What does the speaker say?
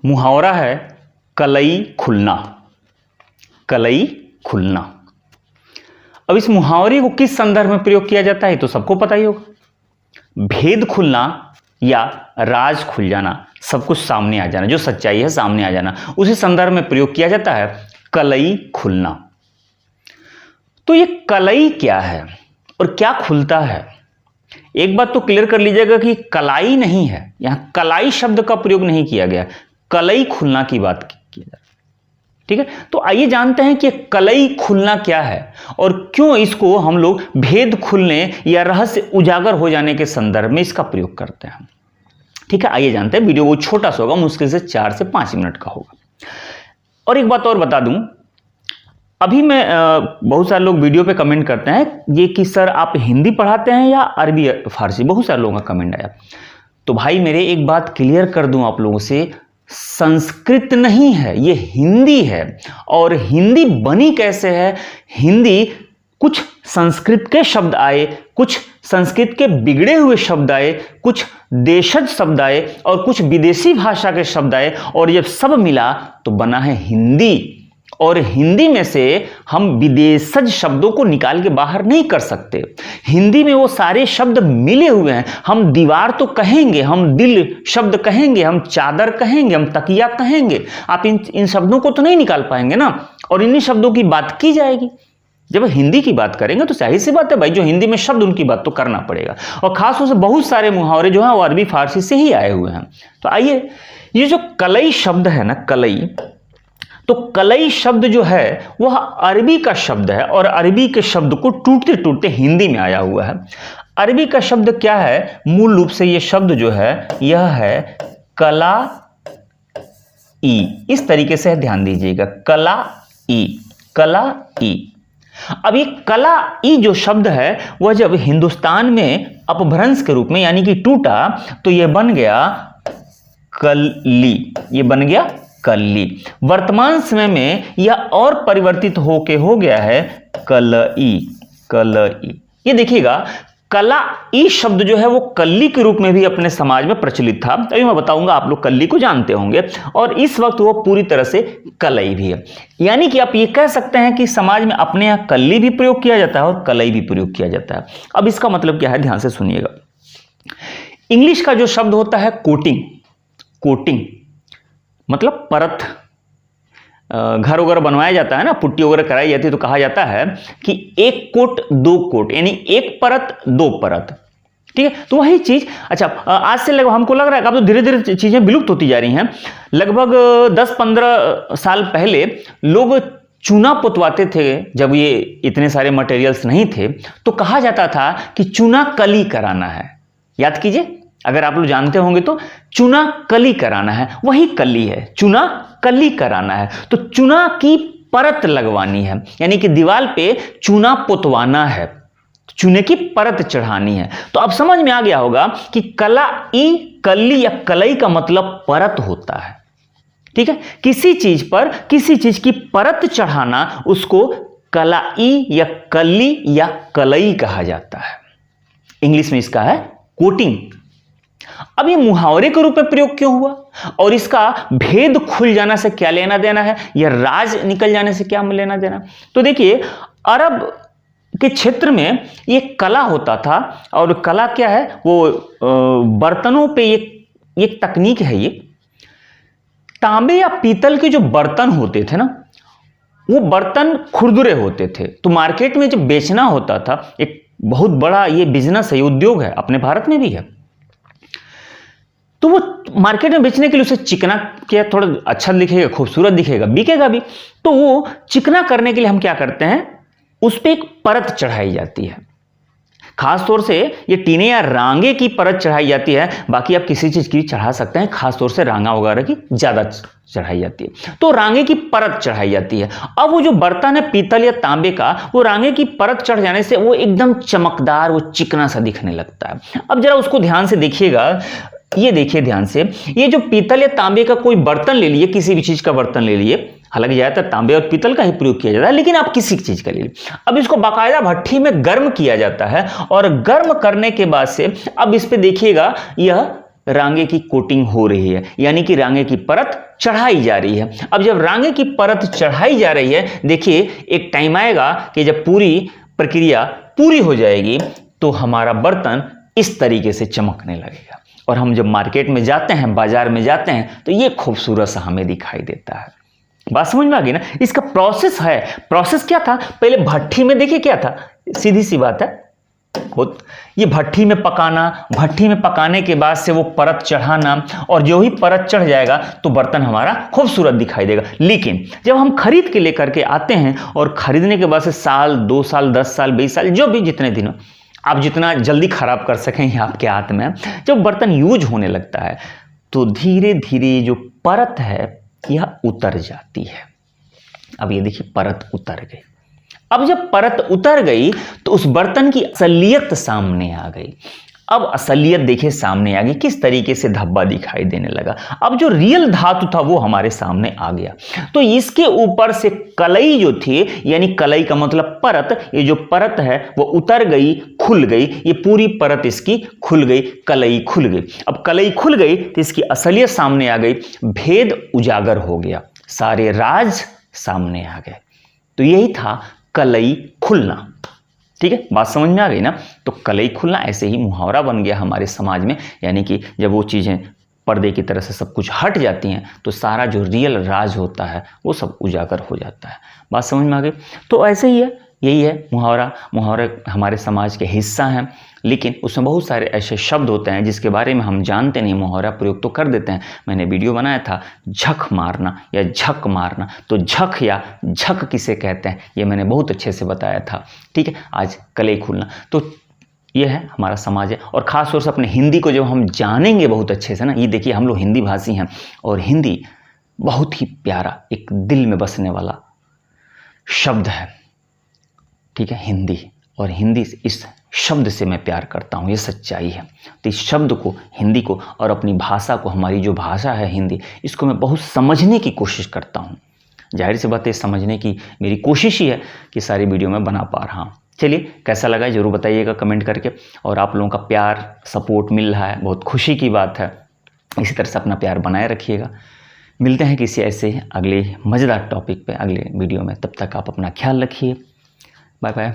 मुहावरा है कलई खुलना। कलई खुलना। अब इस मुहावरे को किस संदर्भ में प्रयोग किया जाता है तो सबको पता ही होगा। भेद खुलना या राज खुल जाना, सब कुछ सामने आ जाना, जो सच्चाई है सामने आ जाना, उसी संदर्भ में प्रयोग किया जाता है कलई खुलना। तो ये कलई क्या है और क्या खुलता है? एक बात तो क्लियर कर लीजिएगा कि कलाई नहीं है, यहां कलाई शब्द का प्रयोग नहीं किया गया, कलई खुलना की बात की जा रही है। ठीक है, तो आइए जानते हैं कि कलई खुलना क्या है और क्यों इसको हम लोग भेद खुलने या रहस्य उजागर हो जाने के संदर्भ में इसका प्रयोग करते हैं। ठीक है, आइए जानते हैं। वीडियो वो छोटा सा होगा, मुश्किल से 4 से 5 मिनट का होगा। और एक बात और बता दूं, अभी मैं बहुत सारे लोग वीडियो पे कमेंट करते हैं ये कि सर आप हिंदी पढ़ाते हैं या अरबी फारसी, बहुत सारे लोगों का कमेंट आया। तो भाई मेरे एक बात क्लियर कर दूं आप लोगों से, संस्कृत नहीं है, ये हिंदी है। और हिंदी बनी कैसे है? हिंदी कुछ संस्कृत के शब्द आए, कुछ संस्कृत के बिगड़े हुए शब्द आए, कुछ देशज शब्द आए और कुछ विदेशी भाषा के शब्द आए, और जब सब मिला तो बना है हिंदी। और हिंदी में से हम विदेशज शब्दों को निकाल के बाहर नहीं कर सकते। हिंदी में वो सारे शब्द मिले हुए हैं। हम दीवार तो कहेंगे, हम दिल शब्द कहेंगे, हम चादर कहेंगे, हम तकिया कहेंगे, आप इन शब्दों को तो नहीं निकाल पाएंगे ना। और इन्हीं शब्दों की बात की जाएगी। जब हिंदी की बात करेंगे तो जाहिर सी बात है भाई, जो हिंदी में शब्द उनकी बात तो करना पड़ेगा। और खासतौर से बहुत सारे मुहावरे जो हैं वो अरबी फारसी से ही आए हुए हैं। तो आइए, ये जो कलई शब्द है ना, कलई, तो कलई शब्द जो है वह अरबी का शब्द है और अरबी के शब्द को टूटते टूटते हिंदी में आया हुआ है। अरबी का शब्द क्या है? मूल रूप से यह शब्द जो है यह है कला ई। इस तरीके से ध्यान दीजिएगा, कला ई, कला ई। अब ये कला ई जो शब्द है वह जब हिंदुस्तान में अपभ्रंश के रूप में यानी कि टूटा तो यह बन गया कली, ये बन गया कली। वर्तमान समय में यह और परिवर्तित होके हो गया है कलई, कलई। ये देखिएगा, कला ई शब्द जो है वो कली के रूप में भी अपने समाज में प्रचलित था। अभी मैं बताऊंगा, आप लोग कली को जानते होंगे, और इस वक्त वो पूरी तरह से कलई भी है। यानी कि आप ये कह सकते हैं कि समाज में अपने यहां कली भी प्रयोग किया जाता है और कलई भी प्रयोग किया जाता है। अब इसका मतलब क्या है, ध्यान से सुनिएगा। इंग्लिश का जो शब्द होता है कोटिंग, कोटिंग मतलब परत। घर वगैरह बनवाया जाता है ना, पुट्टी वगैरह कराई जाती है, तो कहा जाता है कि एक कोट दो कोट, यानी एक परत दो परत। ठीक है, तो वही चीज। अच्छा, आज से लगभग हमको लग रहा है कि अब तो धीरे धीरे चीजें विलुप्त होती जा रही हैं। लगभग 10-15 साल पहले लोग चूना पुतवाते थे, जब ये इतने सारे मटेरियल्स नहीं थे, तो कहा जाता था कि चूना कली कराना है। याद कीजिए, अगर आप लोग जानते होंगे तो चूना कली कराना है, वही कली है, चूना कली कराना है। तो चूना की परत लगवानी है, यानी कि दीवार पे चूना पुतवाना है, चूने की परत चढ़ानी है। तो अब समझ में आ गया होगा कि कला ई, कली या कलई का मतलब परत होता है। ठीक है, किसी चीज पर किसी चीज की परत चढ़ाना, उसको कलाई या कली या कलई कहा जाता है। इंग्लिश में इसका है कोटिंग। अब ये मुहावरे के रूप में प्रयोग क्यों हुआ और इसका भेद खुल जाना से क्या लेना देना है, या राज निकल जाने से क्या लेना देना? तो देखिए, अरब के क्षेत्र में ये कला होता था, और कला क्या है, वो बर्तनों पे एक तकनीक है। ये तांबे या पीतल के जो बर्तन होते थे ना, वो बर्तन खुरदुरे होते थे। तो मार्केट में जब बेचना होता था, एक बहुत बड़ा ये बिजनेस है, उद्योग है, अपने भारत में भी है। तो वो मार्केट में बेचने के लिए उसे चिकना किया, थोड़ा अच्छा दिखेगा, खूबसूरत दिखेगा, बिकेगा भी। तो वो चिकना करने के लिए हम क्या करते हैं, उस पर एक परत चढ़ाई जाती है। खासतौर से ये टीने या रांगे की परत चढ़ाई जाती है, बाकी आप किसी चीज की चढ़ा सकते हैं, खासतौर से रांगा वगैरह की ज्यादा चढ़ाई जाती है। तो रांगे की परत चढ़ाई जाती है। अब वो जो बर्तन है पीतल या तांबे का, वो रांगे की परत चढ़ जाने से वो एकदम चमकदार, वो चिकना सा दिखने लगता है। अब जरा उसको ध्यान से देखिएगा, ये देखिए ध्यान से, ये जो पीतल या तांबे का कोई बर्तन ले लिए, किसी भी चीज का बर्तन ले लिए, हालांकि ज्यादातर तांबे और पीतल का ही प्रयोग किया जाता है, लेकिन आप किसी चीज का ले लीजिए। अब इसको बाकायदा भट्ठी में गर्म किया जाता है, और गर्म करने के बाद से अब इस पे देखिएगा, यह रांगे की कोटिंग हो रही है, यानी कि रांगे की परत चढ़ाई जा रही है। अब जब रांगे की परत चढ़ाई जा रही है, देखिए एक टाइम आएगा कि जब पूरी प्रक्रिया पूरी हो जाएगी तो हमारा बर्तन इस तरीके से चमकने लगेगा, और हम जब मार्केट में जाते हैं, बाजार में जाते हैं, तो ये खूबसूरत सा हमें दिखाई देता है। बात समझ में आ गई ना? इसका प्रोसेस है। प्रोसेस क्या था? पहले भट्ठी में देखिए क्या था, सीधी सी बात है, ये भट्ठी में पकाना, भट्ठी में पकाने के बाद से वो परत चढ़ाना, और जो ही परत चढ़ जाएगा तो बर्तन हमारा खूबसूरत दिखाई देगा। लेकिन जब हम खरीद के लेकर के आते हैं, और खरीदने के बाद से साल, 2 साल, 10 साल, 20 साल, जो भी जितने दिन आप जितना जल्दी खराब कर सकें ये आपके हाथ में, जब बर्तन यूज होने लगता है तो धीरे धीरे जो परत है यह उतर जाती है। अब ये देखिए परत उतर गई। अब जब परत उतर गई तो उस बर्तन की असलियत सामने आ गई। अब असलियत देखिए सामने आ गई, किस तरीके से धब्बा दिखाई देने लगा। अब जो रियल धातु था वो हमारे सामने आ गया। तो इसके ऊपर से कलई जो थी, यानी कलई का मतलब परत, ये जो परत है वो उतर गई, खुल गई, ये पूरी परत इसकी खुल गई, कलई खुल गई। अब कलई खुल गई तो इसकी असलियत सामने आ गई, भेद उजागर हो गया, सारे राज सामने आ गए। तो यही था कलई खुलना। ठीक है, बात समझ में आ गई ना? तो कलई खुलना ऐसे ही मुहावरा बन गया हमारे समाज में, यानी कि जब वो चीज़ें पर्दे की तरह से सब कुछ हट जाती हैं तो सारा जो रियल राज होता है वो सब उजागर हो जाता है। बात समझ में आ गई? तो ऐसे ही है, यही है मुहावरा। मुहावरे हमारे समाज के हिस्सा हैं, लेकिन उसमें बहुत सारे ऐसे शब्द होते हैं जिसके बारे में हम जानते नहीं, मुहावरा प्रयोग तो कर देते हैं। मैंने वीडियो बनाया था झक मारना या झक मारना, तो झक या झक किसे कहते हैं ये मैंने बहुत अच्छे से बताया था। ठीक है, आज कलई खुलना, तो ये है हमारा समाज है। और ख़ास तौर से अपने हिंदी को जब हम जानेंगे बहुत अच्छे से ना, ये देखिए हम लोग हिंदी भाषी हैं, और हिंदी बहुत ही प्यारा, एक दिल में बसने वाला शब्द है। ठीक है, हिंदी, और हिंदी इस शब्द से मैं प्यार करता हूँ, ये सच्चाई है। तो इस शब्द को, हिंदी को, और अपनी भाषा को, हमारी जो भाषा है हिंदी, इसको मैं बहुत समझने की कोशिश करता हूँ। जाहिर सी बात है, समझने की मेरी कोशिश ही है कि सारी वीडियो मैं बना पा रहा हूँ। चलिए, कैसा लगा ज़रूर बताइएगा कमेंट करके। और आप लोगों का प्यार, सपोर्ट मिल रहा है, बहुत खुशी की बात है। इसी तरह से अपना प्यार बनाए रखिएगा। मिलते हैं किसी ऐसे अगले मज़ेदार टॉपिक पे अगले वीडियो में। तब तक आप अपना ख्याल रखिए। Bye bye.